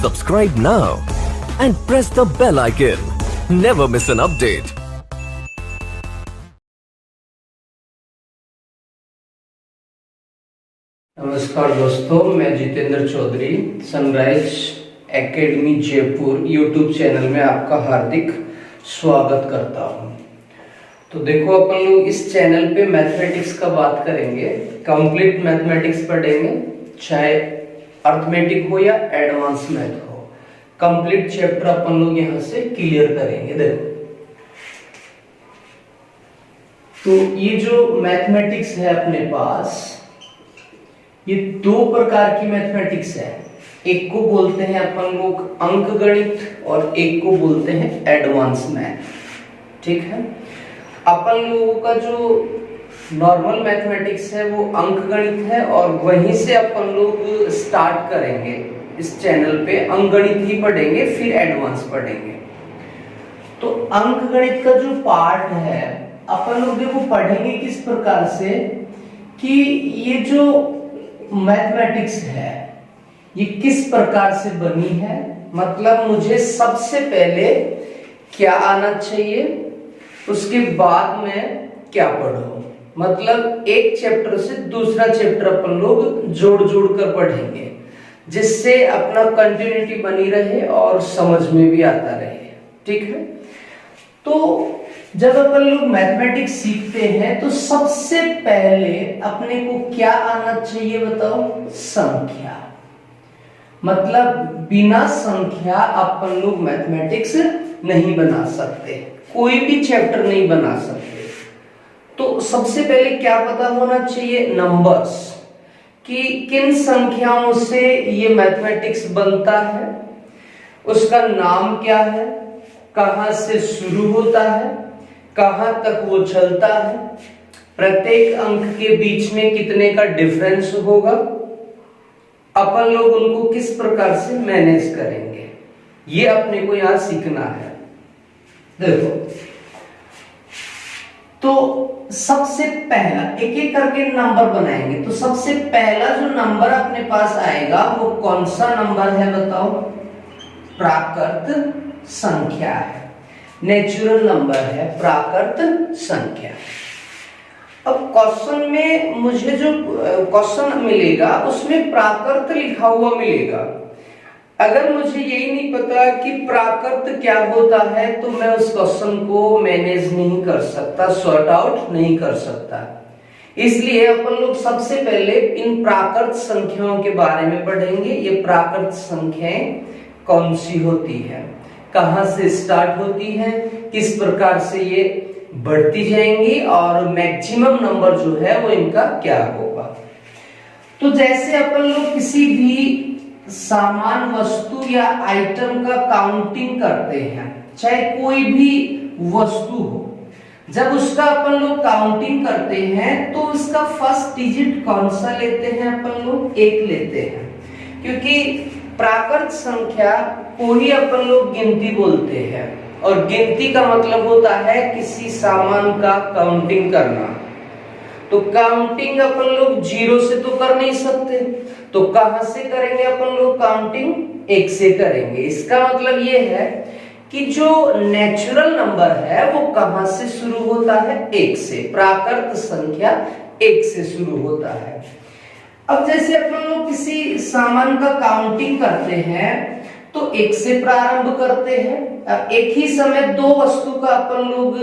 Subscribe now and press the bell icon. Never miss an update. नमस्कार दोस्तों, मैं Jitendra Chaudhary sunrise academy Jaipur YouTube channel में आपका हार्दिक स्वागत करता हूं। तो देखो, अपन लोग इस चैनल पे मैथमेटिक्स का बात करेंगे। कंप्लीट मैथमेटिक्स पढ़ेंगे, चाहे अर्थमेटिक हो या एडवांस मैथ हो। कंप्लीट चैप्टर अपन लोग यहां से क्लियर करेंगे। देखो, तो ये जो मैथमेटिक्स है अपने पास, ये दो प्रकार की मैथमेटिक्स है। एक को बोलते हैं अपन लोग अंकगणित और एक को बोलते हैं एडवांस मैथ। ठीक है, अपन लोगों का जो नॉर्मल मैथमेटिक्स है वो अंकगणित है और वहीं से अपन लोग स्टार्ट करेंगे। इस चैनल पे अंकगणित ही पढ़ेंगे, फिर एडवांस पढ़ेंगे। तो अंकगणित का जो पार्ट है अपन लोग देखो पढ़ेंगे किस प्रकार से कि ये जो मैथमेटिक्स है ये किस प्रकार से बनी है। मतलब मुझे सबसे पहले क्या आना चाहिए, उसके बाद में क्या पढ़ूं। मतलब एक चैप्टर से दूसरा चैप्टर अपन लोग जोड़ जोड़ कर पढ़ेंगे, जिससे अपना कंटिन्यूटी बनी रहे और समझ में भी आता रहे। ठीक है, तो जब अपन लोग मैथमेटिक्स सीखते हैं तो सबसे पहले अपने को क्या आना चाहिए बताओ? संख्या। मतलब बिना संख्या अपन लोग मैथमेटिक्स नहीं बना सकते, कोई भी चैप्टर नहीं बना सकते। तो सबसे पहले क्या पता होना चाहिए? नंबर्स, कि किन संख्याओं से ये मैथमेटिक्स बनता है, उसका नाम क्या है, कहां से शुरू होता है, कहां तक वो चलता है, प्रत्येक अंक के बीच में कितने का डिफरेंस होगा, अपन लोग उनको किस प्रकार से मैनेज करेंगे, ये अपने को यहां सीखना है। देखो, तो सबसे पहला एक एक करके नंबर बनाएंगे। तो सबसे पहला जो नंबर अपने पास आएगा वो कौन सा नंबर है बताओ? प्राकृत संख्या है, नेचुरल नंबर है, प्राकृत संख्या। अब क्वेश्चन में मुझे जो क्वेश्चन मिलेगा उसमें प्राकृत लिखा हुआ मिलेगा। अगर मुझे यही नहीं पता कि प्राकृत क्या होता है तो मैं उस क्वेश्चन को मैनेज नहीं कर सकता, सॉर्ट आउट नहीं कर सकता। इसलिए अपन लोग सबसे पहले इन प्राकृत संख्याओं के बारे में पढ़ेंगे। ये प्राकृत संख्याएं कौन सी होती है, कहां से स्टार्ट होती है, किस प्रकार से ये बढ़ती जाएंगी और मैक्सिमम नंबर जो है वो इनका क्या होगा। तो जैसे अपन लोग किसी भी सामान, वस्तु या आइटम का काउंटिंग करते हैं, चाहे कोई भी वस्तु हो, जब उसका अपन लोग काउंटिंग करते हैं तो उसका फर्स्ट डिजिट कौन सा लेते हैं? अपन लोग एक लेते हैं, क्योंकि प्राकृत संख्या को ही अपन लोग गिनती बोलते हैं और गिनती का मतलब होता है किसी सामान का काउंटिंग करना। तो काउंटिंग अपन लोग जीरो से तो कर नहीं सकते, तो कहां से करेंगे अपन लोग काउंटिंग? एक से करेंगे। इसका मतलब ये है कि जो नेचुरल नंबर है वो कहां से शुरू होता है? एक से। प्राकृत संख्या एक से शुरू होता है। अब जैसे अपन लोग किसी सामान का काउंटिंग करते हैं तो एक से प्रारंभ करते हैं। अब एक ही समय दो वस्तु का अपन लोग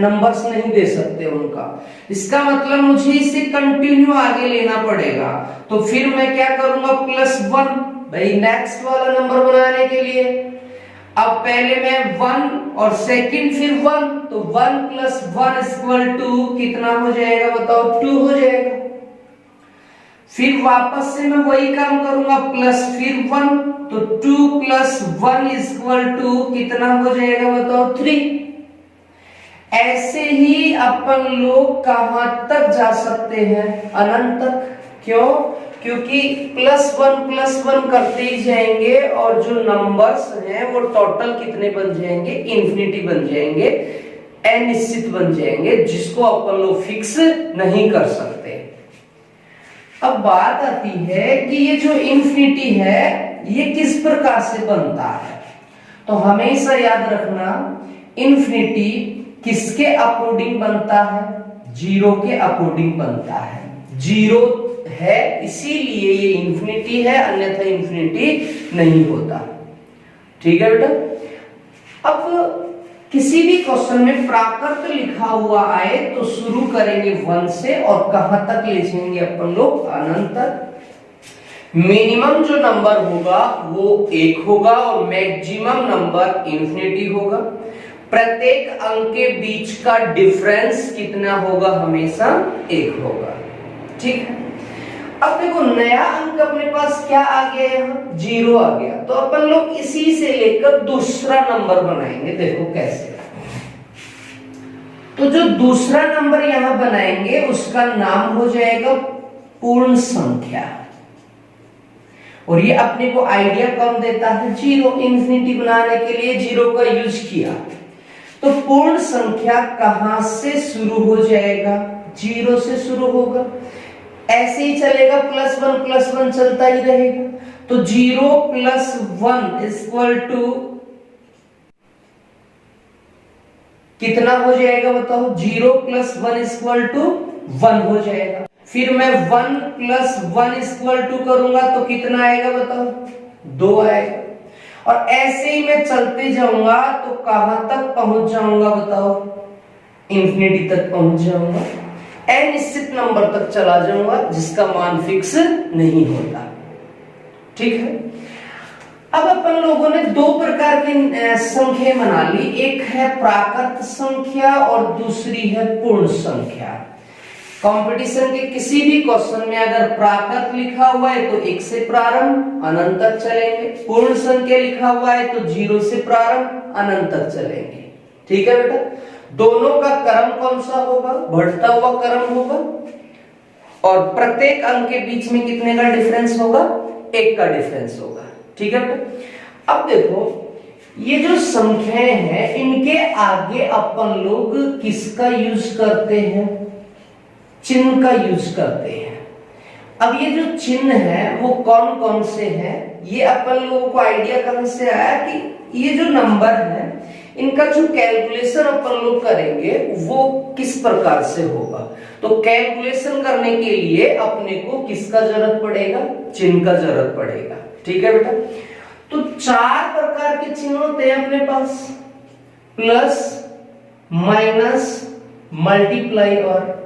नंबर्स नहीं दे सकते उनका। इसका मतलब मुझे इसे कंटिन्यू आगे लेना पड़ेगा। तो फिर मैं क्या करूंगा? +1, भाई नेक्स्ट वाला नंबर बनाने के लिए। अब पहले मैं 1 और सेकंड फिर 1, तो 1 + 1 = 2 कितना हो जाएगा बताओ? 2 हो जाएगा। फिर वापस से मैं वही काम करूंगा, प्लस फिर 1, तो 2 + 1 = कितना हो जाएगा बताओ? 3। ऐसे ही अपन लोग कहां तक जा सकते हैं? अनंत तक। क्यों? क्योंकि +1 करते ही जाएंगे और जो नंबर्स हैं वो टोटल कितने बन जाएंगे? इन्फिनिटी बन जाएंगे, अनिश्चित बन जाएंगे, जिसको अपन लोग फिक्स नहीं कर सकते। अब बात आती है कि ये जो इन्फिनिटी है ये किस प्रकार से बनता है? तो हमेशा याद रखना इंफिनिटी किसके अकॉर्डिंग बनता है? जीरो के अकॉर्डिंग बनता है। जीरो है इसीलिए ये इंफिनिटी है, अन्यथा इंफिनिटी नहीं होता। ठीक है बेटा। अब किसी भी क्वेश्चन में प्राकृत लिखा हुआ आए तो शुरू करेंगे 1 से और कहां तक ले जाएंगे अपन लोग? अनंत तक। मिनिमम जो नंबर होगा वो 1 होगा और मैक्सिमम नंबर इंफिनिटी होगा। प्रत्येक अंक के बीच का डिफरेंस कितना होगा? हमेशा 1 होगा। ठीक है। अब देखो नया अंक अपने पास क्या आ गया? यहाँ 0 आ गया, तो अपन लोग इसी से लेकर दूसरा नंबर बनाएंगे। देखो कैसे। तो जो दूसरा नंबर यहां बनाएंगे उसका नाम हो जाएगा पूर्ण संख्या। और ये अपने को आइडिया कौन देता है? 0। इंफिनिटी बनाने के लिए 0 का यूज किया। तो पूर्ण संख्या कहां से शुरू हो जाएगा? 0 से शुरू होगा। ऐसे ही चलेगा, +1 चलता ही रहेगा। तो 0 + 1 इक्वल टू कितना हो जाएगा बताओ? 0 + 1 इक्वल टू 1 हो जाएगा। फिर मैं 1 + 1 इक्वल टू करूंगा तो कितना आएगा बताओ? 2 आएगा। और ऐसे ही मैं चलते जाऊंगा तो कहां तक पहुंच जाऊंगा बताओ? इंफिनिटी तक पहुंच जाऊंगा। अनिश्चित नंबर तक चला जाऊंगा जिसका मान फिक्स नहीं होता। ठीक है। अब अपन लोगों ने 2 प्रकार की संख्या बना ली। एक है प्राकृत संख्या और दूसरी है पूर्ण संख्या। कंपटीशन के किसी भी क्वेश्चन में अगर प्राकृत लिखा हुआ है तो 1 से प्रारंभ अनंत तक चलेंगे। पूर्ण संख्या लिखा हुआ है तो 0 से प्रारंभ अनंत तक चलेंगे। ठीक है बेटा। दोनों का क्रम कौन सा होगा? बढ़ता हुआ क्रम होगा। और प्रत्येक अंक के बीच में कितने का डिफरेंस होगा? 1 का डिफरेंस होगा। ठीक है बेटा। अब देखो ये जो संख्याएं हैं इनके आगे अपन लोग किसका यूज करते हैं? चिन्ह का यूज करते हैं। अब ये जो चिन्ह है वो कौन कौन से हैं? ये अपन लोगों को आइडिया कहां से आया कि ये जो नंबर है इनका जो कैलकुलेशन अपन लोग करेंगे वो किस प्रकार से होगा। तो कैलकुलेशन करने के लिए अपने को किसका जरूरत पड़ेगा? चिन्ह का जरूरत पड़ेगा। ठीक है बेटा। तो 4 प्रकार के चिन्ह होते हैं अपने पास, प्लस, माइनस, मल्टीप्लाई और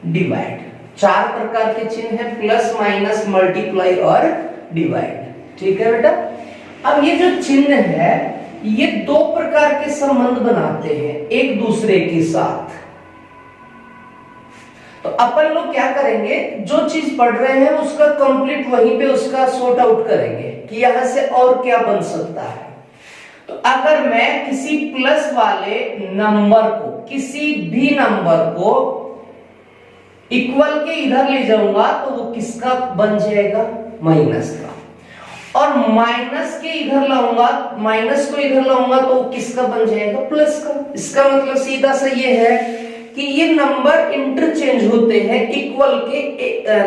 डिवाइड। 4 प्रकार के चिन्ह है, प्लस, माइनस, मल्टीप्लाई और डिवाइड। ठीक है बेटा। अब ये जो चिन्ह है ये 2 प्रकार के संबंध बनाते हैं एक दूसरे के साथ। तो अपन लोग क्या करेंगे? जो चीज पढ़ रहे हैं उसका कंप्लीट वहीं पे उसका सॉर्ट आउट करेंगे कि यहां से और क्या बन सकता है। तो अगर मैं किसी प्लस वाले नंबर को, किसी भी नंबर को इक्वल के इधर ले जाऊंगा तो वो किसका बन जाएगा? माइनस का। और माइनस के इधर लाऊंगा, माइनस को इधर लाऊंगा तो किसका बन जाएगा? प्लस का। इसका मतलब सीधा सा ये है कि ये नंबर इंटरचेंज होते हैं इक्वल के,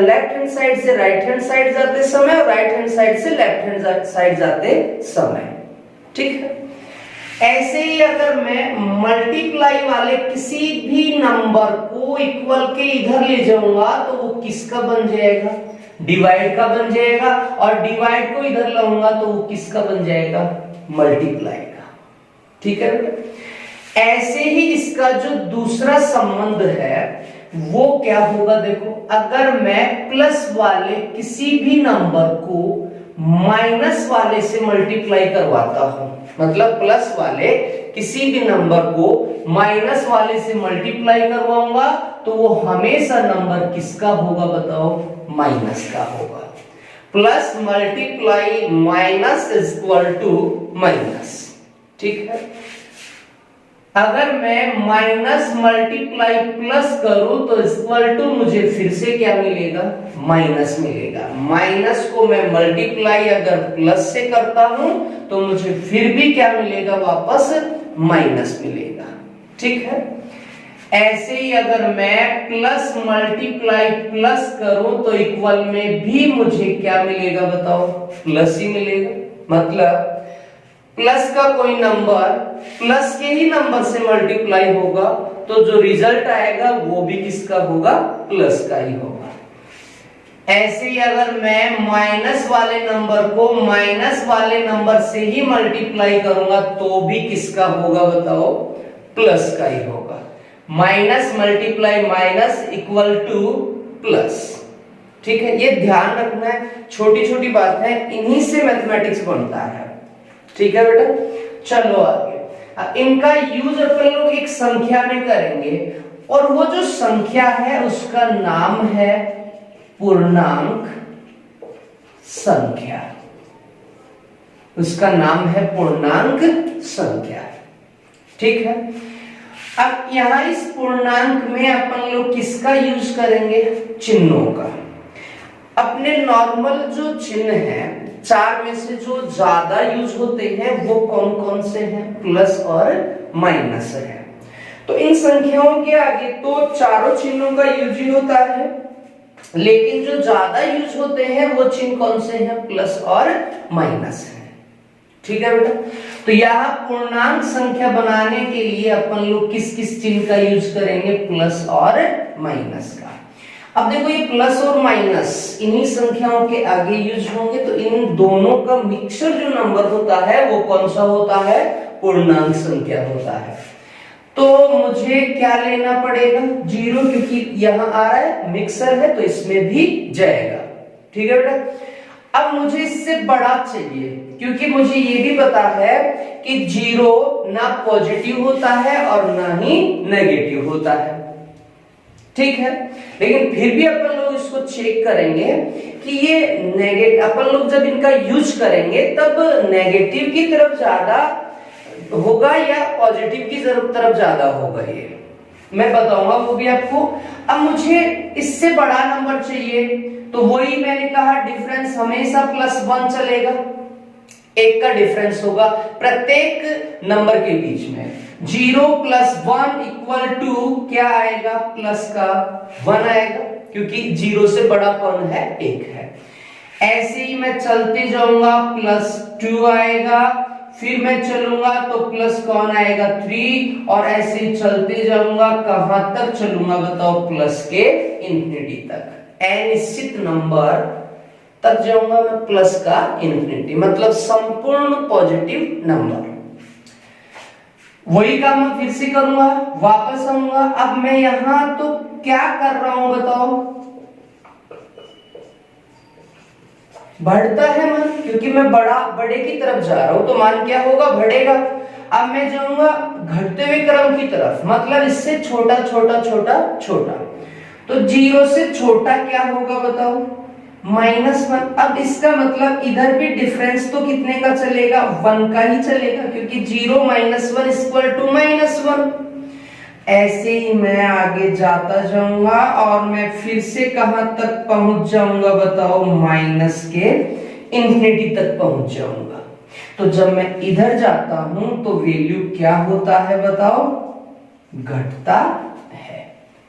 लेफ्ट हैंड साइड से राइट हैंड साइड जाते समय और राइट हैंड साइड से लेफ्ट हैंड साइड जाते समय। ठीक है। ऐसे ही अगर मैं मल्टीप्लाई वाले किसी भी नंबर को इक्वल के इधर ले जाऊंगा तो वो किसका बन जाएगा? डिवाइड का बन जाएगा। और डिवाइड को इधर लाऊंगा तो वो किसका बन जाएगा? मल्टीप्लाई का। ठीक है बेटा। ऐसे ही इसका जो दूसरा संबंध है वो क्या होगा? देखो अगर मैं प्लस वाले किसी भी नंबर को माइनस वाले से मल्टीप्लाई करवाता हूं, मतलब प्लस वाले किसी भी नंबर को माइनस वाले से मल्टीप्लाई करवाऊंगा तो वो हमेशा नंबर किसका होगा बताओ? माइनस का होगा। Plus multiply minus equal to minus. ठीक है। अगर मैं माइनस मल्टीप्लाई प्लस करूं तो इक्वल टू मुझे फिर से क्या मिलेगा? माइनस मिलेगा। माइनस को मैं मल्टीप्लाई अगर प्लस से करता हूं तो मुझे फिर भी क्या मिलेगा? वापस माइनस मिलेगा। ठीक है। ऐसे ही अगर मैं प्लस मल्टीप्लाई प्लस करूं तो इक्वल में भी मुझे क्या मिलेगा बताओ, प्लस ही मिलेगा। मतलब प्लस का कोई नंबर प्लस के ही नंबर से मल्टीप्लाई होगा तो जो रिजल्ट आएगा वो भी किसका होगा, प्लस का ही होगा। ऐसे ही अगर मैं माइनस वाले नंबर को माइनस वाले नंबर से ही मल्टीप्लाई करूंगा तो भी किसका होगा बताओ, प्लस का ही होगा। Minus multiply minus equal two plus. ठीक है, ये ध्यान रखना है, छोटी छोटी बात है, इन्हीं से मैथमेटिक्स बनता है। ठीक है बेटा, चलो आगे। इनका यूज अपन लोग एक संख्या में करेंगे और वो जो संख्या है उसका नाम है पूर्णांक संख्या। उसका नाम है पूर्णांक संख्या। ठीक है, अब यहां इस पूर्णांक में अपन लोग किसका यूज करेंगे, चिन्हों का। अपने नॉर्मल जो चिन्ह है, चार में से जो ज्यादा यूज होते हैं वो कौन कौन से हैं, प्लस और माइनस है। तो इन संख्याओं के आगे तो चारों चिन्हों का यूज ही होता है, लेकिन जो ज्यादा यूज होते हैं वो चिन्ह कौन से हैं, प्लस और माइनस है। ठीक है बेटा, तो यहाँ पूर्णांक संख्या बनाने के लिए अपन लोग किस किस चिन्ह का यूज करेंगे, प्लस और माइनस का। अब देखो ये प्लस और माइनस इन्हीं संख्याओं के आगे यूज होंगे, तो इन दोनों का मिक्सचर जो नंबर होता है वो कौन सा होता है, पूर्णांक संख्या होता है। तो मुझे क्या लेना पड़ेगा, जीरो, क्योंकि यहां आ रहा है मिक्सर है तो इसमें भी जाएगा। ठीक है बेटा, अब मुझे इससे बड़ा चाहिए, क्योंकि मुझे ये भी पता है कि जीरो ना पॉजिटिव होता है और ना ही नेगेटिव होता है। ठीक है, लेकिन फिर भी अपन लोग इसको चेक करेंगे कि ये नेगेटिव, अपन लोग जब इनका यूज करेंगे तब नेगेटिव की तरफ ज्यादा होगा या पॉजिटिव की तरफ ज्यादा होगा, ये मैं बताऊंगा वो भी आपको। अब मुझे इससे बड़ा नंबर चाहिए, तो वही मैंने कहा डिफरेंस हमेशा +1 चलेगा, एक का डिफरेंस होगा प्रत्येक नंबर के बीच में। 0 + 1 = क्या आएगा, प्लस का 1 आएगा, क्योंकि 0 से बड़ा कौन है, 1 है। ऐसे ही मैं चलते जाऊंगा, +2 आएगा, फिर मैं चलूंगा तो प्लस कौन आएगा, 3, और ऐसे ही चलते जाऊंगा, कहां तक चलूंगा बताओ, प्लस के इंफिनिटी तक। अनिश्चित नंबर तक जाऊंगा मैं, प्लस का इंफिनिटी, मतलब संपूर्ण पॉजिटिव नंबर। वही काम मैं फिर से करूंगा, वापस आऊंगा। अब मैं यहां तो क्या कर रहा हूं बताओ, बढ़ता है मान, क्योंकि मैं बड़े की तरफ जा रहा हूं तो मान क्या होगा, बढ़ेगा। अब मैं जाऊंगा घटते हुए क्रम की तरफ, मतलब इससे छोटा छोटा छोटा छोटा, तो 0 से छोटा क्या होगा बताओ, -1। अब इसका मतलब इधर भी डिफरेंस तो कितने का चलेगा, 1 का ही चलेगा, क्योंकि 0 - 1 = -1। ऐसे ही मैं आगे जाता जाऊंगा और मैं फिर से कहां तक पहुंच जाऊंगा बताओ, माइनस के इंफिनिटी तक पहुंच जाऊंगा। तो जब मैं इधर जाता हूं तो वैल्यू क्या होता है बताओ, घटता है।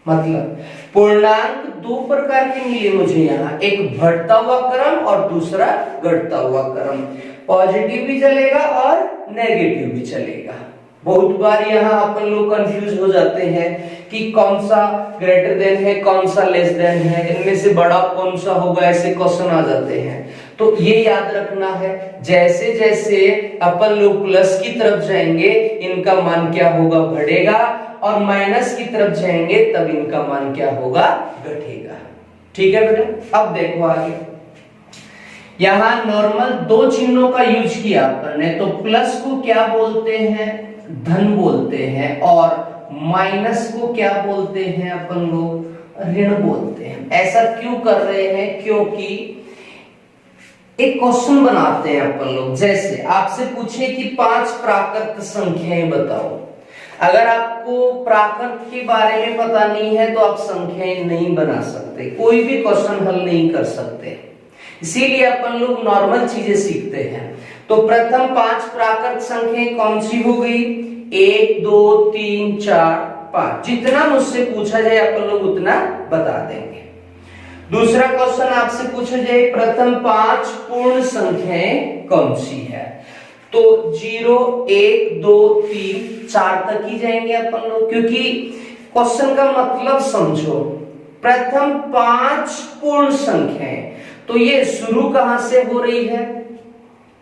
मतलब पूर्णांक दो प्रकार के मिले मुझे यहाँ, एक बढ़ता हुआ क्रम और दूसरा घटता हुआ क्रम। पॉजिटिव भी चलेगा और नेगेटिव भी चलेगा। बहुत बार यहाँ अपन लोग कंफ्यूज हो जाते हैं कि कौन सा ग्रेटर देन है, कौन सा लेस देन है, इनमें से बड़ा कौन सा होगा, ऐसे क्वेश्चन आ जाते हैं। तो ये याद रखना है, जैसे जैसे अपन लोग प्लस की तरफ जाएंगे इनका मान क्या होगा, बढ़ेगा, और माइनस की तरफ जाएंगे तब इनका मान क्या होगा, घटेगा। ठीक है बेटा, अब देखो आगे। यहाँ नॉर्मल दो चिन्हों का यूज किया अपन ने, तो प्लस को क्या बोलते हैं, धन बोलते हैं, और माइनस को क्या बोलते हैं अपन लोग, ऋण बोलते हैं। ऐसा क्यों कर रहे हैं, क्योंकि एक क्वेश्चन बनाते हैं अपन लोग। जैसे आपसे पूछे कि 5 प्राकृत संख्याएं बताओ, अगर आपको प्राकृत के बारे में पता नहीं है तो आप संख्याएं नहीं बना सकते, कोई भी क्वेश्चन हल नहीं कर सकते। इसीलिए अपन लोग नॉर्मल चीजें सीखते हैं। तो प्रथम 5 प्राकृत संख्याएं कौन सी हो गई, 1 2 3 4, 5। जितना मुझसे पूछा जाए अपन लोग उतना बता देंगे। दूसरा क्वेश्चन आपसे पूछा जाए प्रथम 5 पूर्ण संख्याएं कौन सी है, तो 0 1 2 3 4 तक ही जाएंगे अपन लोग, क्योंकि क्वेश्चन का मतलब समझो, प्रथम 5 पूर्ण संख्याएं, तो ये शुरू कहां से हो रही है,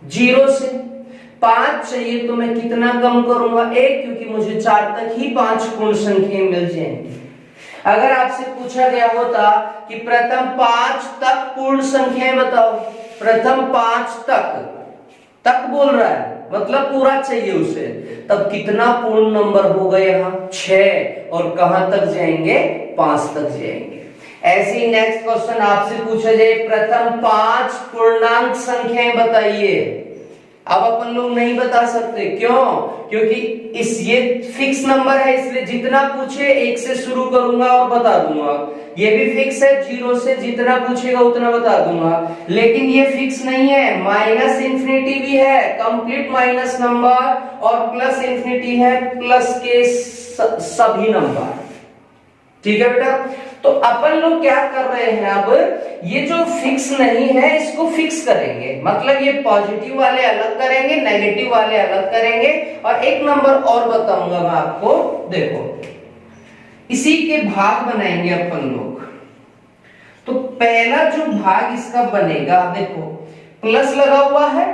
0 से। 5 चाहिए तो मैं कितना कम करूंगा, 1, क्योंकि मुझे 4 तक ही 5 पूर्ण संख्याएं मिल जाएंगी। अगर आपसे पूछा गया होता कि प्रथम 5 तक पूर्ण संख्याएं बताओ, प्रथम 5 तक बोल रहा है, मतलब पूरा चाहिए उसे, तब कितना पूर्ण नंबर होगा यहाँ, 6, और कहां तक जाएंगे, 5 तक जाएंगे। ऐसे ही नेक्स्ट क्वेश्चन आपसे पूछा जाए प्रथम 5 पूर्णांक संख्याएं बताइए। अब अपन लोग नहीं बता सकते, क्यों, क्योंकि ये फिक्स नंबर है, इसलिए जितना पूछे 1 से शुरू करूंगा और बता दूंगा। ये भी फिक्स है, 0 से जितना पूछेगा उतना बता दूंगा। लेकिन ये फिक्स नहीं है, माइनस इंफिनिटी भी है, कंप्लीट माइनस नंबर, और प्लस इंफिनिटी है, प्लस के सभी नंबर। ठीक है बेटा, तो अपन लोग क्या कर रहे हैं, अब ये जो फिक्स नहीं है इसको फिक्स करेंगे, मतलब ये पॉजिटिव वाले अलग करेंगे, नेगेटिव वाले अलग करेंगे। और एक नंबर और बताऊंगा मैं आपको, देखो इसी के भाग बनाएंगे अपन लोग। तो पहला जो भाग इसका बनेगा, देखो प्लस लगा हुआ है,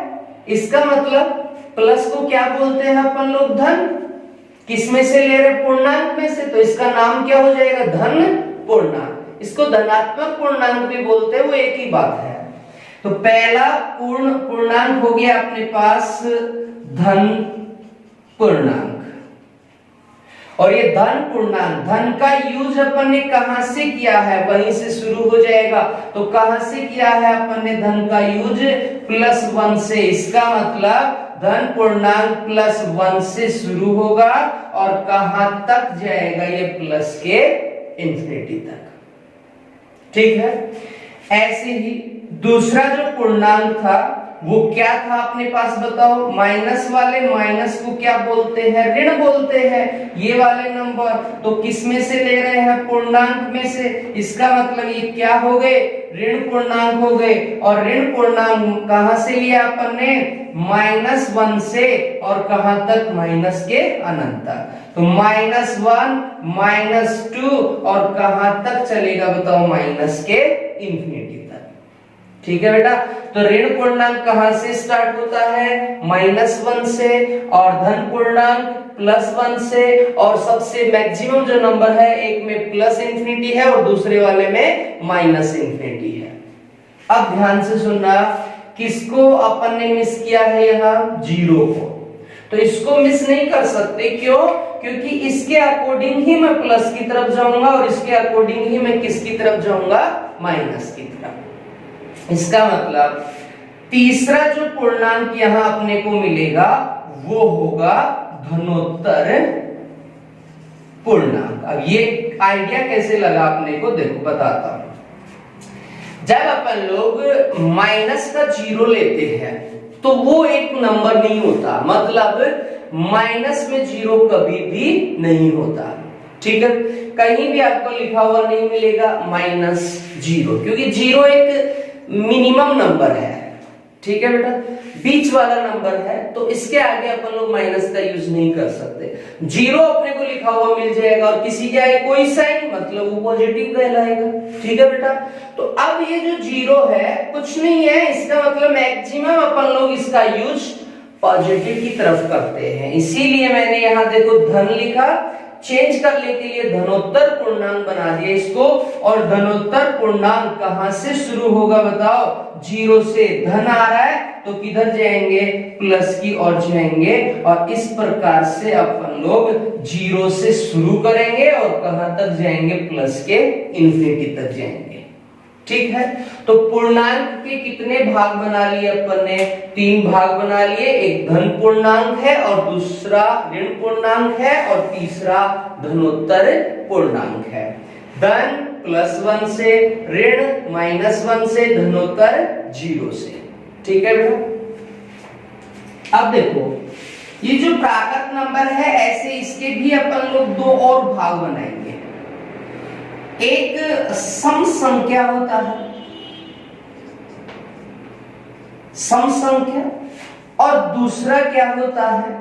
इसका मतलब प्लस को क्या बोलते हैं अपन लोग, धन। किसमें से ले रहे, पूर्णांक में से, तो इसका नाम क्या हो जाएगा, धन पूर्णांक। इसको धनात्मक पूर्णांक भी बोलते हैं, वो एक ही बात है। तो पहला पूर्णांक हो गया अपने पास धन पूर्णांक, और ये धन पूर्णांक, धन का यूज अपन ने कहां से किया है, वहीं से शुरू हो जाएगा। तो कहां से किया है अपन ने धन का यूज, +1 से। इसका मतलब धन पूर्णांक +1 से शुरू होगा और कहां तक जाएगा, ये प्लस के इंफिनिटी तक। ठीक है, ऐसे ही दूसरा जो पूर्णांक था वो क्या था अपने पास, बताओ। माइनस वाले, माइनस को क्या बोलते हैं, ऋण बोलते हैं। ये वाले नंबर तो किस में से ले रहे हैं, पूर्णांक में से। इसका मतलब ये क्या हो गए, ऋण पूर्णांक हो गए। और ऋण पूर्णांक कहां से लिया अपन ने, -1 से, और कहां तक, माइनस के अनंत तक। तो -1 -2 और कहां तक चलेगा बताओ, माइनस के इंफिनिटी तक। ठीक है बेटा, तो ऋण पूर्णांक कहां से स्टार्ट होता है, -1 से, और धन पूर्णांक +1 से, और सबसे मैक्सिमम जो नंबर है, एक में प्लस इंफिनिटी है और दूसरे वाले में माइनस इंफिनिटी है। अब ध्यान से सुनना, किसको अपन ने मिस किया है यहाँ, 0 को। तो इसको मिस नहीं कर सकते, क्यों, क्योंकि इसके अकॉर्डिंग ही मैं प्लस की तरफ जाऊंगा और इसके अकॉर्डिंग ही मैं किसकी तरफ जाऊंगा, माइनस की तरफ। इसका मतलब तीसरा जो पूर्णांक यहां अपने को मिलेगा वो होगा धनोत्तर पूर्णांक। अब ये आइडिया कैसे लगा अपने को, देखो बताता हूं। जब अपन लोग माइनस का 0 लेते हैं तो वो एक नंबर नहीं होता, मतलब माइनस में 0 कभी भी नहीं होता। ठीक है, कहीं भी आपको लिखा हुआ नहीं मिलेगा -0, क्योंकि 0 एक मिनिमम नंबर है। ठीक है बेटा, बीच वाला नंबर है, तो इसके आगे अपन लोग माइनस का यूज नहीं कर सकते। 0 अपने को लिखा हुआ मिल जाएगा और किसी के आगे कोई साइन, मतलब वो पॉजिटिव कहलाएगा। ठीक है बेटा, तो अब ये जो 0 है कुछ नहीं है, इसका मतलब मैक्सिमम अपन लोग इसका यूज पॉजिटिव की तरफ करते हैं। इसीलिए मैंने यहाँ देखो धन लिखा, चेंज करने के लिए धनोत्तर पूर्णांक बना दिया इसको। और धनोत्तर पूर्णांक कहां से शुरू होगा बताओ, 0 से। धन आ रहा है तो किधर जाएंगे, प्लस की ओर जाएंगे। और इस प्रकार से अपन लोग 0 से शुरू करेंगे और कहां तक जाएंगे, प्लस के इंफिनिटी तक जाएंगे। ठीक है, तो पूर्णांक के कितने भाग बना लिए अपन ने, 3 भाग बना लिए। एक धन पूर्णांक है और दूसरा ऋण पूर्णांक है और तीसरा धनोत्तर पूर्णांक है। धन +1 से, ऋण -1 से, धनोत्तर 0 से। ठीक है बेटा, अब देखो ये जो प्राकृत नंबर है ऐसे इसके भी अपन लोग दो और भाग बनाएंगे। एक सम संख्या होता है, सम संख्या, और दूसरा क्या होता है,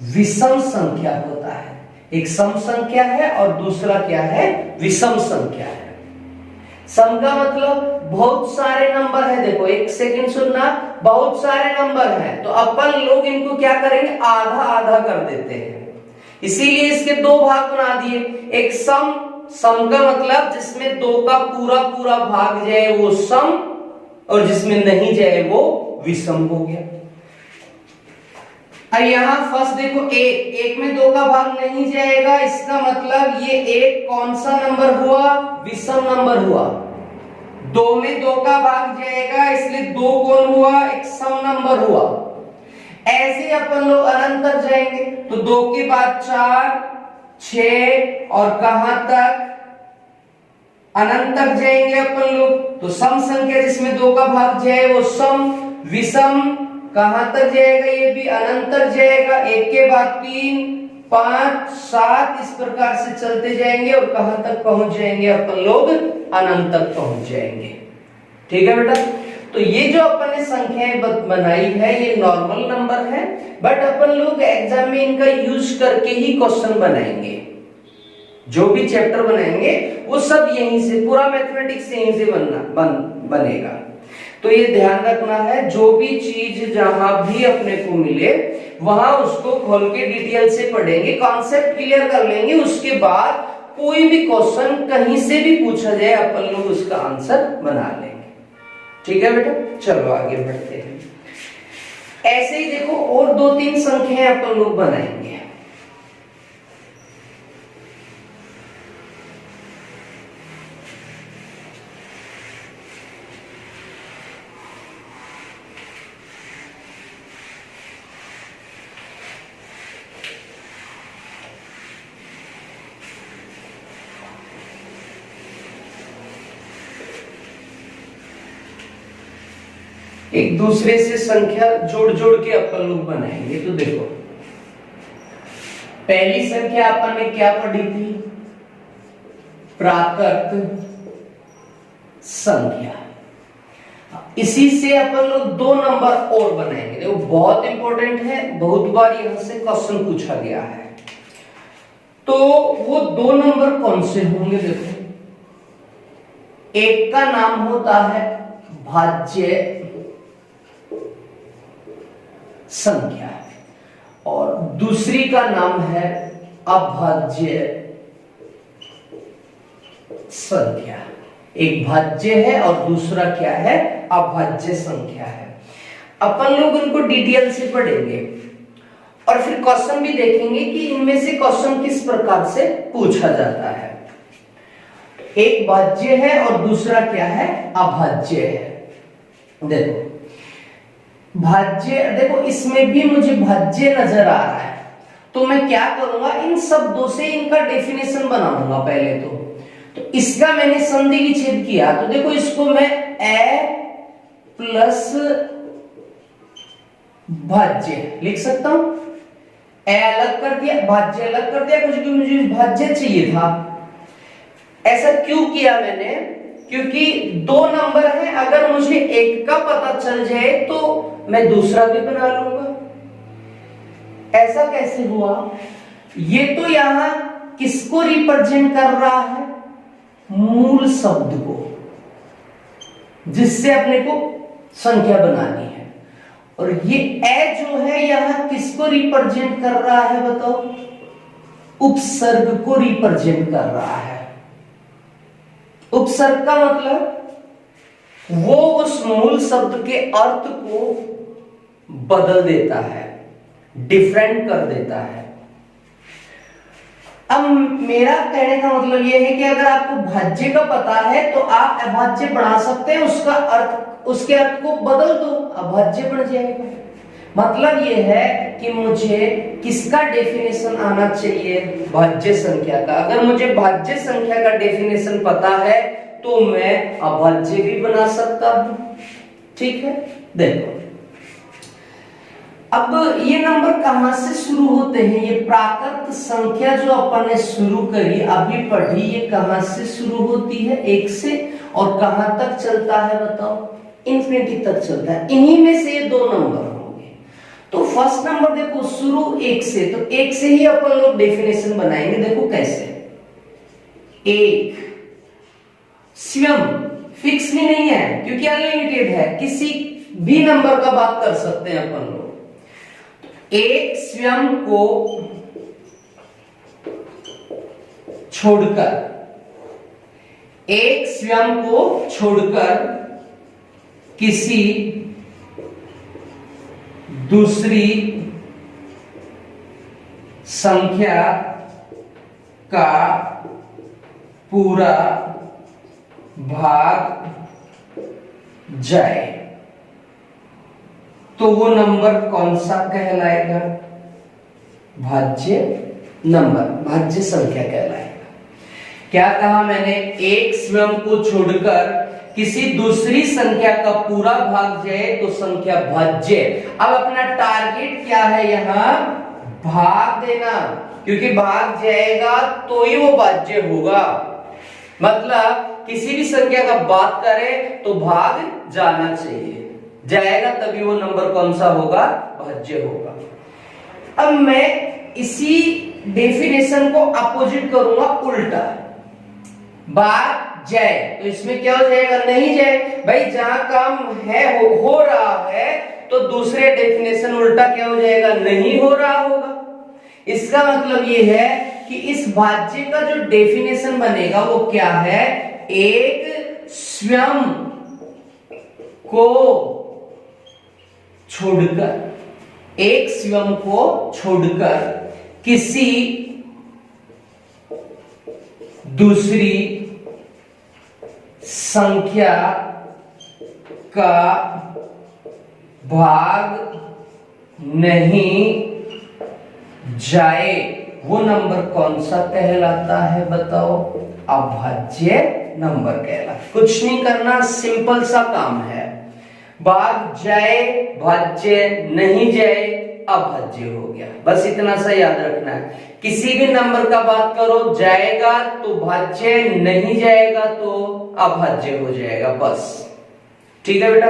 विषम संख्या होता है। एक सम संख्या है और दूसरा क्या है, विषम संख्या है। सम का मतलब बहुत सारे नंबर है। देखो एक सेकंड सुनना, बहुत सारे नंबर हैं तो अपन लोग इनको क्या करेंगे, आधा आधा कर देते हैं, इसीलिए इसके दो भाग बना दिए। एक सम, सम का मतलब जिसमें दो का पूरा पूरा भाग जाए वो सम, और जिसमें नहीं जाए वो विषम हो गया। अब यहां फर्स्ट देखो एक, एक में दो का भाग नहीं जाएगा, इसका मतलब ये एक कौन सा नंबर हुआ, विषम नंबर हुआ। दो में दो का भाग जाएगा इसलिए दो कौन हुआ, एक सम नंबर हुआ। ऐसे अपन लोग अनंत तक जाएंगे तो दो के बाद 4, 6 और कहां तक, अनंत तक जाएंगे अपन लोग तो सम संख्या जिसमें दो का भाग जाए वो सम, विषम कहां तक जाएगा, ये भी अनंत तक जाएगा। एक के बाद 3, 5, 7 इस प्रकार से चलते जाएंगे और कहां तक पहुंच जाएंगे अपन लोग, अनंत तक पहुंच जाएंगे। ठीक है बेटा, तो ये जो अपन ने संख्याएं बनाई है ये नॉर्मल नंबर है, बट अपन लोग एग्जाम में इनका यूज करके ही क्वेश्चन बनाएंगे। जो भी चैप्टर बनाएंगे वो सब यहीं से, पूरा मैथमेटिक्स से यहीं से बनेगा। तो ये ध्यान रखना है, जो भी चीज जहां भी अपने को मिले वहां उसको खोल के डिटेल से पढ़ेंगे, कॉन्सेप्ट क्लियर कर लेंगे, उसके बाद कोई भी क्वेश्चन कहीं से भी पूछा जाए अपन लोग उसका आंसर बना लेंगे। ठीक है बेटा, चलो आगे बढ़ते हैं। ऐसे ही देखो और 2-3 संख्याएं अपन लोग बनाएंगे। एक दूसरे से संख्या जोड़ जोड़ के अपन लोग बनाएंगे। तो देखो पहली संख्या अपन ने क्या पढ़ी थी, प्राकृत संख्या। इसी से अपन लोग 2 नंबर और बनाएंगे। देखो बहुत इंपॉर्टेंट है, बहुत बार यहां से क्वेश्चन पूछा गया है। तो वो 2 नंबर कौन से होंगे, देखो एक का नाम होता है भाज्य संख्या और दूसरी का नाम है अभाज्य संख्या। एक भाज्य है और दूसरा क्या है, अभाज्य संख्या है। अपन लोग उनको डिटेल से पढ़ेंगे और फिर क्वेश्चन भी देखेंगे कि इनमें से क्वेश्चन किस प्रकार से पूछा जाता है। एक भाज्य है और दूसरा क्या है, अभाज्य है। देखो भाज्य, देखो इसमें भी मुझे भाज्य नजर आ रहा है, तो मैं क्या करूंगा, इन शब्दों से इनका डेफिनेशन बनाऊंगा पहले तो इसका मैंने संधि विच्छेद किया। तो देखो इसको मैं ए प्लस भाज्य लिख सकता हूं। ए अलग कर दिया, भाज्य अलग कर दिया, कुछ भी मुझे भाज्य चाहिए था। ऐसा क्यों किया मैंने, क्योंकि 2 नंबर है, अगर मुझे एक का पता चल जाए तो मैं दूसरा भी बना लूंगा। ऐसा कैसे हुआ, ये तो यहां किसको रिप्रेजेंट कर रहा है, मूल शब्द को, जिससे अपने को संख्या बनानी है। और ये ए जो है यहां किसको रिप्रेजेंट कर रहा है, बताओ, उपसर्ग को रिप्रेजेंट कर रहा है। उपसर्ग का मतलब वो उस मूल शब्द के अर्थ को बदल देता है, डिफरेंट कर देता है। अब मेरा कहने का मतलब यह है कि अगर आपको भाज्य का पता है तो आप अभाज्य बना सकते हैं, उसका अर्थ, उसके अर्थ को बदल दो, अभाज्य बन जाएगा। मतलब यह है कि मुझे किसका डेफिनेशन आना चाहिए, भाज्य संख्या का। अगर मुझे भाज्य संख्या का डेफिनेशन पता है तो मैं अभाज्य भी बना सकता हूं। ठीक है, देखो अब ये नंबर कहां से शुरू होते हैं? ये प्राकृत संख्या जो अपन ने शुरू करी, अभी पढ़ी, ये कहां से शुरू होती है? 1 से। और कहां तक चलता है बताओ? इंफिनिटी तक चलता है। इन्हीं में से ये दो नंबर होंगे। तो फर्स्ट नंबर देखो शुरू 1 से, तो 1 से ही अपन लोग डेफिनेशन बनाएंगे। देखो कैसे, 1 स्वयं फिक्स भी नहीं है क्योंकि अनलिमिटेड है, किसी भी नंबर का बात कर सकते हैं अपन लोग। एक स्वयं को छोड़कर, एक स्वयं को छोड़कर किसी दूसरी संख्या का पूरा भाग जाए तो वो नंबर कौन सा कहलाएगा? भाज्य नंबर, भाज्य संख्या कहलाएगा। क्या कहा मैंने? एक स्वयं को छोड़कर किसी दूसरी संख्या का पूरा भाग जाए तो संख्या भाज्य। अब अपना टारगेट क्या है यहां? भाग देना, क्योंकि भाग जाएगा तो ही वो भाज्य होगा। मतलब किसी भी संख्या का बात करें तो भाग जाना चाहिए, जाएगा तभी वो नंबर कौन सा होगा? भाज्य होगा। अब मैं इसी डेफिनेशन को अपोजिट करूंगा, उल्टा। भाग जाए तो इसमें क्या हो जाएगा? नहीं जाए। भाई जहां काम है हो रहा है तो दूसरे डेफिनेशन उल्टा क्या हो जाएगा? नहीं हो रहा होगा। इसका मतलब ये है कि इस भाज्य का जो डेफिनेशन बनेगा वो क्या है? एक स्वयं को छोड़कर, एक स्वयं को छोड़कर किसी दूसरी संख्या का भाग नहीं जाए वो नंबर कौन सा कहलाता है बताओ? अभाज्य नंबर कहलाता। कुछ नहीं करना, सिंपल सा काम है। भाग जाए भाज्य, नहीं जाए अभाज्य हो गया। बस इतना सा याद रखना है। किसी भी नंबर का बात करो, जाएगा तो भाज्य, नहीं जाएगा तो अभाज्य हो जाएगा। बस ठीक है बेटा।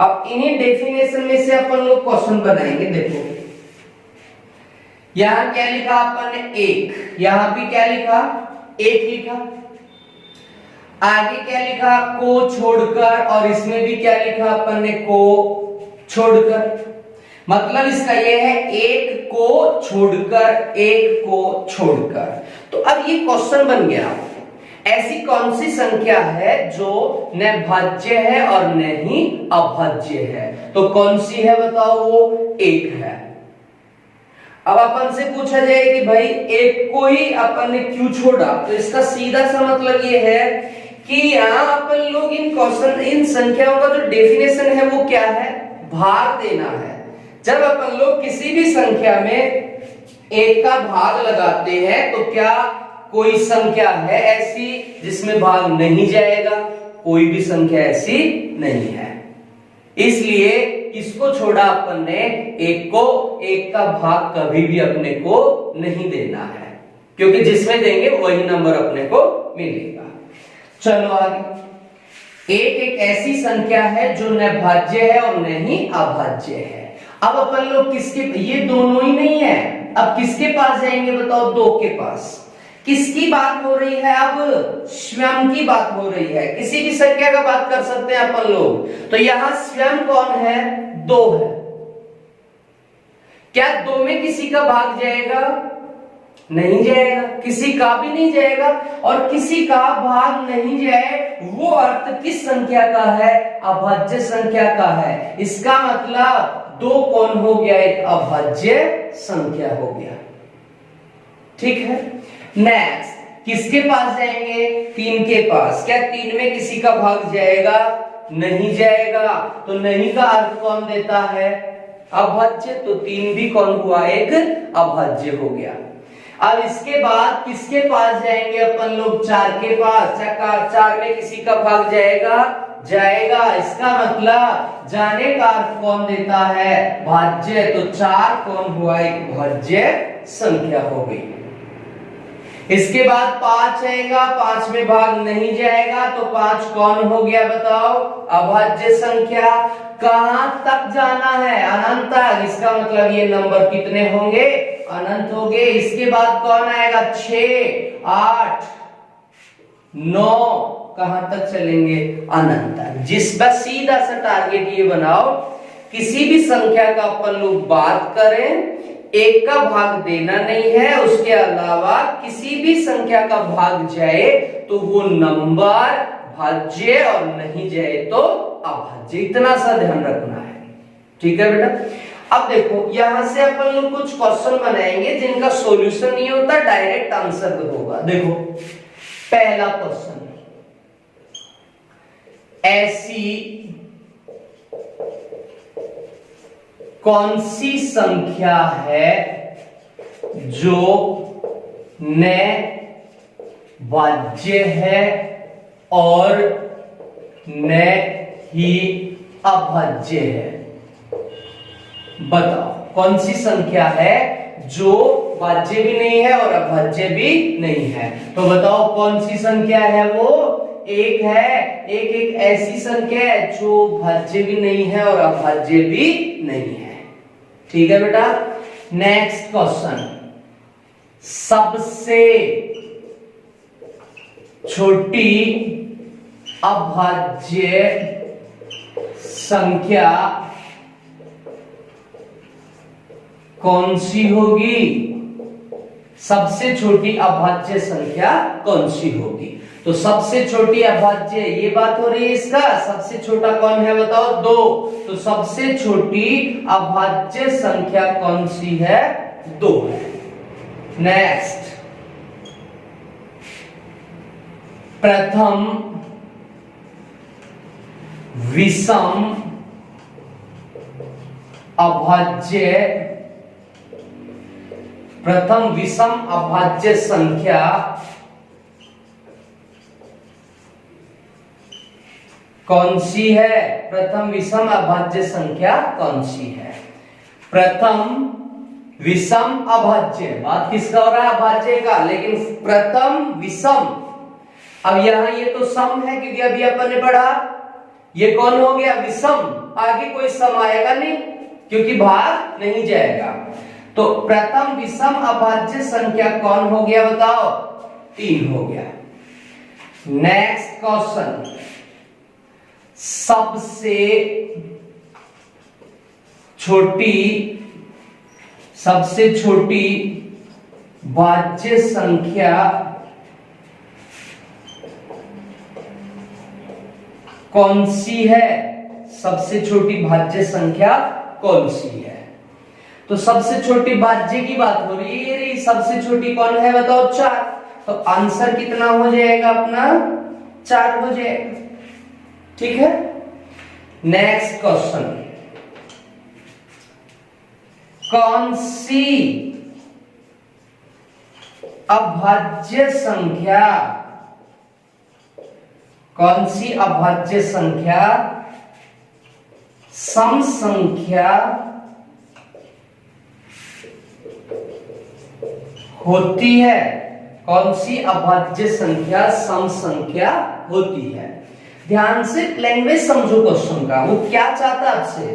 अब इन्हीं डेफिनेशन में से अपन लोग क्वेश्चन बनाएंगे। देखो यहां क्या लिखा अपन ने? 1। यहां भी क्या लिखा? 1 लिखा। आगे क्या लिखा? को छोड़कर। और इसमें भी क्या लिखा अपन ने? को छोड़कर। मतलब इसका यह है 1 को छोड़कर, 1 को छोड़कर। तो अब ये क्वेश्चन बन गया, ऐसी कौन सी संख्या है जो न भाज्य है और न ही अभाज्य है? तो कौन सी है बताओ? वो 1 है। अब अपन से पूछा जाए कि भाई 1 को ही अपन ने क्यों छोड़ा? तो इसका सीधा सा मतलब ये है कि यहां अपन लोग इन क्वेश्चन, इन संख्याओं का जो डेफिनेशन है वो क्या है? भाग देना है। जब अपन लोग किसी भी संख्या में 1 का भाग लगाते हैं तो क्या कोई संख्या है ऐसी जिसमें भाग नहीं जाएगा? कोई भी संख्या ऐसी नहीं है। इसलिए इसको छोड़ा अपन ने, 1 को, 1 का भाग कभी भी अपने को नहीं देना है, क्योंकि जिसमें देंगे वही नंबर अपने को मिलेगा। चलो आगे। 1 एक ऐसी संख्या है जो न भाज्य है और न ही अभाज्य है। अब अपन लोग किसके, ये दोनों ही नहीं है, अब किसके पास जाएंगे बताओ? 2 के पास। किसकी बात हो रही है? अब स्वयं की बात हो रही है। किसी भी संख्या का बात कर सकते हैं अपन लोग। तो यहां स्वयं कौन है? 2 है। क्या 2 में किसी का भाग जाएगा? नहीं जाएगा, किसी का भी नहीं जाएगा। और किसी का भाग नहीं जाए वो अर्थ किस संख्या का है? अभाज्य संख्या का है। इसका मतलब 2 कौन हो गया? एक अभाज्य संख्या हो गया। ठीक है। नेक्स्ट किसके पास जाएंगे? 3 के पास। क्या 3 में किसी का भाग जाएगा? नहीं जाएगा। तो नहीं का अर्थ कौन देता है? अभाज्य। तो 3 भी कौन हुआ? एक अभाज्य हो गया। अब इसके बाद किसके पास जाएंगे अपन लोग? 4 के पास। 4 में किसी का भाग जाएगा? जाएगा, इसका मतलब जाने का अर्थ कौन देता है? भाज्य। तो 4 कौन हुआ? एक भाज्य संख्या हो गई। इसके बाद 5 आएगा, 5 में भाग नहीं जाएगा, तो 5 कौन हो गया बताओ? अभाज्य संख्या। कहां तक जाना है? अनंत तक। इसका मतलब ये नंबर कितने होंगे? अनंत होंगे। इसके बाद कौन आएगा? 6, 8, 9 कहां तक चलेंगे? अनंत तक। जिस बस सीधा सा टारगेट ये बनाओ, किसी भी संख्या का अपन लोग बात करें, एक का भाग देना नहीं है, उसके अलावा किसी भी संख्या का भाग जाए तो वो नंबर भाज्य और नहीं जाए तो अभाज्य। इतना सा ध्यान रखना है, ठीक है बेटा। अब देखो यहां से अपन लोग कुछ क्वेश्चन बनाएंगे जिनका सॉल्यूशन नहीं होता, डायरेक्ट आंसर होगा। देखो पहला क्वेश्चन, ऐसी कौन सी संख्या है जो न भाज्य है और न ही अभाज्य है? बताओ कौन सी संख्या है जो भाज्य भी नहीं है और अभाज्य भी नहीं है? तो बताओ कौन सी संख्या है वो? एक है, एक ऐसी संख्या है जो भाज्य भी नहीं है और अभाज्य भी नहीं है, ठीक है बेटा। नेक्स्ट क्वेश्चन, सबसे छोटी अभाज्य संख्या कौन सी होगी? सबसे छोटी अभाज्य संख्या कौन सी होगी? तो सबसे छोटी अभाज्य, ये बात हो रही है इसका, सबसे छोटा कौन है बताओ? 2। तो सबसे छोटी अभाज्य संख्या कौन सी है? 2 है। नेक्स्ट, प्रथम विषम अभाज्य, प्रथम विषम अभाज्य संख्या कौन सी है? प्रथम विषम अभाज्य संख्या कौन सी है? प्रथम विषम अभाज्य, बात किसका हो रहा है? अभाज्य का, लेकिन प्रथम विषम। अब यहां ये तो सम है क्योंकि अभी अपन ने पढ़ा, ये कौन हो गया? विषम। आगे कोई सम आएगा नहीं क्योंकि भाग नहीं जाएगा। तो प्रथम विषम अभाज्य संख्या कौन हो गया बताओ? 3 हो गया। नेक्स्ट क्वेश्चन, सबसे छोटी भाज्य संख्या कौन सी है? सबसे छोटी भाज्य संख्या कौन सी है? तो सबसे छोटी भाज्य की बात हो रही है, सबसे छोटी कौन है बताओ? 4। तो आंसर कितना हो जाएगा अपना? 4 हो जाएगा, ठीक है। नेक्स्ट क्वेश्चन, कौन सी अभाज्य संख्या, कौन सी अभाज्य संख्या सम संख्या होती है? कौन सी अभाज्य संख्या सम संख्या होती है? ध्यान से लैंग्वेज समझो क्वेश्चन का, वो क्या चाहता है आपसे?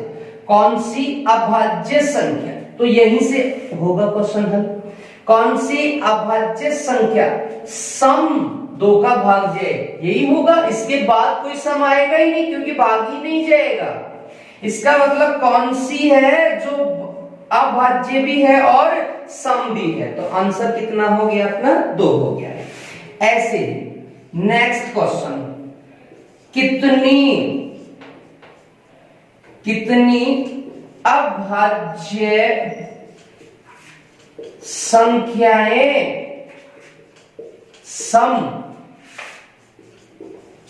कौन सी अभाज्य संख्या, तो यहीं से होगा क्वेश्चन हल। कौन सी अभाज्य संख्या सम 2 का भाग जाए, यही होगा। इसके बाद कोई सम आएगा ही नहीं क्योंकि भाग ही नहीं जाएगा। इसका मतलब कौन सी है जो अभाज्य भी है और सम भी है? तो आंसर कितना हो गया अपना? 2 हो गया। ऐसे नेक्स्ट क्वेश्चन, कितनी अभाज्य संख्याएं सम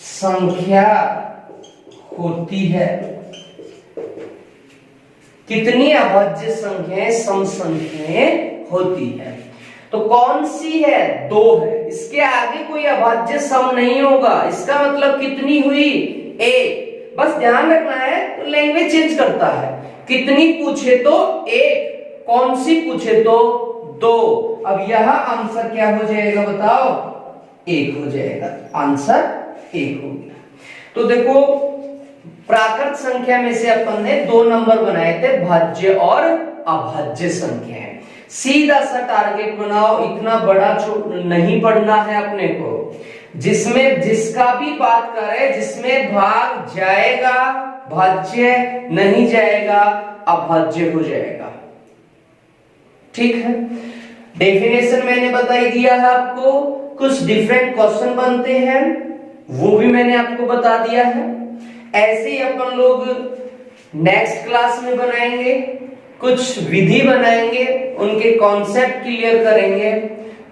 संख्या होती है? कितनी अभाज्य संख्याएं सम संख्याएं होती है? तो कौन सी है? 2 है। इसके आगे कोई अभाज्य सम नहीं होगा। इसका मतलब कितनी हुई? एक, बस ध्यान रखना है तो लैंग्वेज चेंज करता है। कितनी पूछे तो एक, कौन सी पूछे तो दो। अब यह आंसर क्या हो जाएगा बताओ, एक हो जाएगा, आंसर एक हो गया। तो देखो प्राकृत संख्या में से अपन ने दो नंबर बनाए थे, भाज्य और अभाज्य संख्याएं। सीधा सा टारगेट बनाओ, इतना बड़ा नहीं पढ़ना है अपने को, जिसमें जिसका भी बात करे, जिसमें भाग जाएगा भाज्य, नहीं जाएगा अभाज्य हो जाएगा। ठीक है, डेफिनेशन मैंने बता ही दिया है आपको। कुछ डिफरेंट क्वेश्चन बनते हैं वो भी मैंने आपको बता दिया है। ऐसे ही अपन लोग नेक्स्ट क्लास में बनाएंगे, कुछ विधि बनाएंगे, उनके कॉन्सेप्ट क्लियर करेंगे,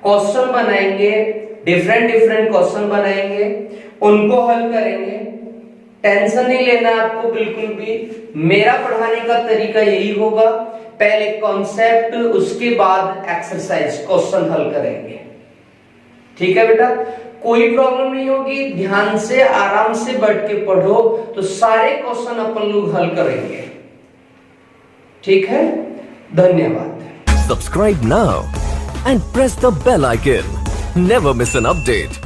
क्वेश्चन बनाएंगे, डिफरेंट डिफरेंट क्वेश्चन बनाएंगे, उनको हल करेंगे। टेंशन नहीं लेना आपको बिल्कुल भी। मेरा पढ़ाने का तरीका यही होगा, पहले कॉन्सेप्ट, उसके बाद एक्सरसाइज, क्वेश्चन हल करेंगे। ठीक है बेटा, कोई प्रॉब्लम नहीं होगी, ध्यान से आराम से बैठ के पढ़ो तो सारे क्वेश्चन अपन लोग हल करेंगे। ठीक है, धन्यवाद। Subscribe now and press the bell icon. Never miss an update.